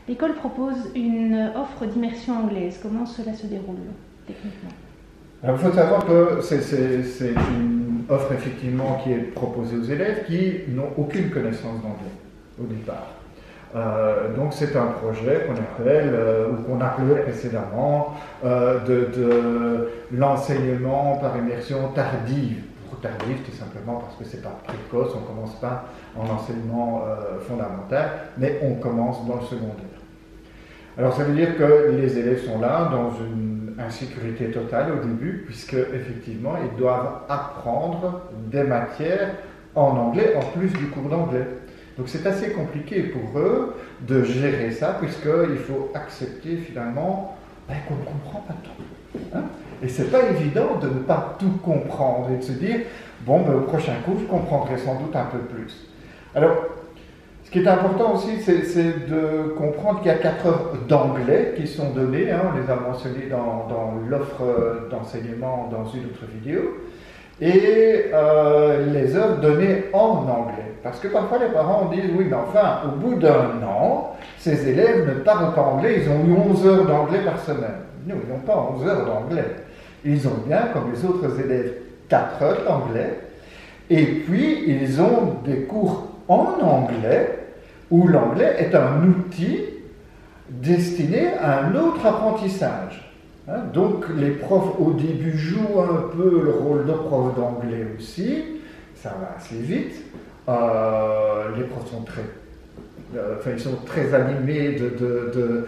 L'école propose une offre d'immersion anglaise. Comment cela se déroule techniquement? Alors, il faut savoir que c'est une offre effectivement qui est proposée aux élèves qui n'ont aucune connaissance d'anglais au départ. Donc c'est un projet qu'on appelle, ou qu'on appelait précédemment, de l'enseignement par immersion tardive. Pour tardive, tout simplement parce que c'est pas précoce, on ne commence pas en enseignement fondamental, mais on commence dans le secondaire. Alors ça veut dire que les élèves sont là dans une insécurité totale au début, puisque effectivement ils doivent apprendre des matières en anglais en plus du cours d'anglais. Donc c'est assez compliqué pour eux de gérer ça, puisqu'il faut accepter finalement qu'on ne comprend pas tout. Hein? Et c'est pas évident de ne pas tout comprendre et de se dire, bon, au prochain cours, je comprendrai sans doute un peu plus. Alors, ce qui est important aussi, c'est de comprendre qu'il y a 4 heures d'anglais qui sont données, hein, on les a mentionnées dans l'offre d'enseignement dans une autre vidéo, et les heures données en anglais. Parce que parfois les parents disent, oui, mais enfin, au bout d'un an, ces élèves ne parlent pas anglais, ils ont eu 11 heures d'anglais par semaine. Non, ils n'ont pas 11 heures d'anglais. Ils ont bien, comme les autres élèves, 4 heures d'anglais, et puis ils ont des cours en anglais, où l'anglais est un outil destiné à un autre apprentissage. Hein, donc les profs au début jouent un peu le rôle de prof d'anglais aussi, ça va assez vite. Les profs sont ils sont très animés de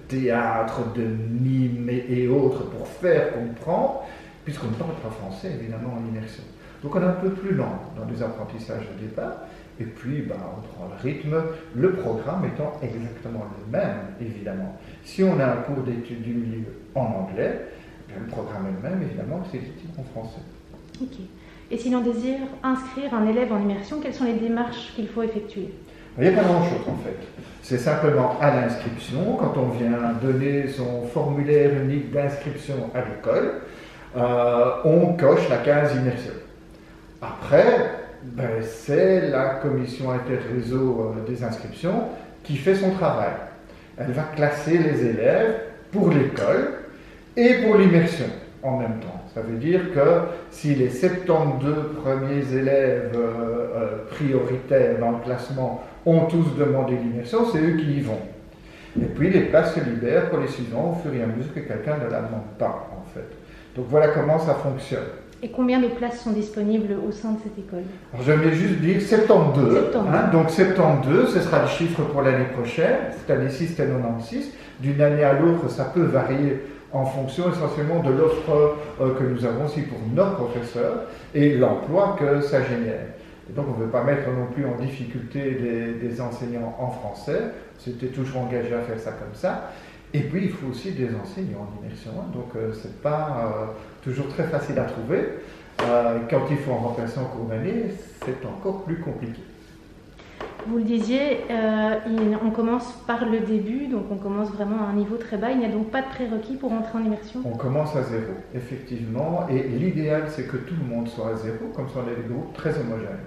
théâtre, de mime et autres pour faire comprendre, puisqu'on ne parle pas français évidemment en immersion. Donc on est un peu plus lent dans les apprentissages au départ, et puis on prend le rythme, le programme étant exactement le même évidemment. Si on a un cours d'études du milieu en anglais, le programme est le même évidemment que c'est études en français. Ok. Et si l'on désire inscrire un élève en immersion, quelles sont les démarches qu'il faut effectuer? Il n'y a pas grand-chose en fait. C'est simplement à l'inscription, quand on vient donner son formulaire unique d'inscription à l'école, on coche la case immersion. Après, c'est la commission interréseau des inscriptions qui fait son travail. Elle va classer les élèves pour l'école et pour l'immersion en même temps. Ça veut dire que si les 72 premiers élèves prioritaires dans le classement ont tous demandé l'immersion, c'est eux qui y vont. Et puis les places se libèrent pour les suivants au fur et à mesure que quelqu'un ne la demande pas, en fait. Donc voilà comment ça fonctionne. Et combien de places sont disponibles au sein de cette école? Alors, je vais juste dire 72. Hein, donc 72, ce sera le chiffre pour l'année prochaine. Cette année-ci, c'était 96. D'une année à l'autre, ça peut varier en fonction essentiellement de l'offre que nous avons aussi pour nos professeurs et l'emploi que ça génère. Et donc on ne veut pas mettre non plus en difficulté des enseignants en français, c'était toujours engagé à faire ça comme ça. Et puis il faut aussi des enseignants en immersion, hein, donc c'est pas toujours très facile à trouver. Quand il faut en remplacer en cours d'année, c'est encore plus compliqué. Vous le disiez, on commence par le début, donc on commence vraiment à un niveau très bas. Il n'y a donc pas de prérequis pour entrer en immersion? On commence à zéro, effectivement, et l'idéal c'est que tout le monde soit à zéro, comme ça on a des groupes très homogènes.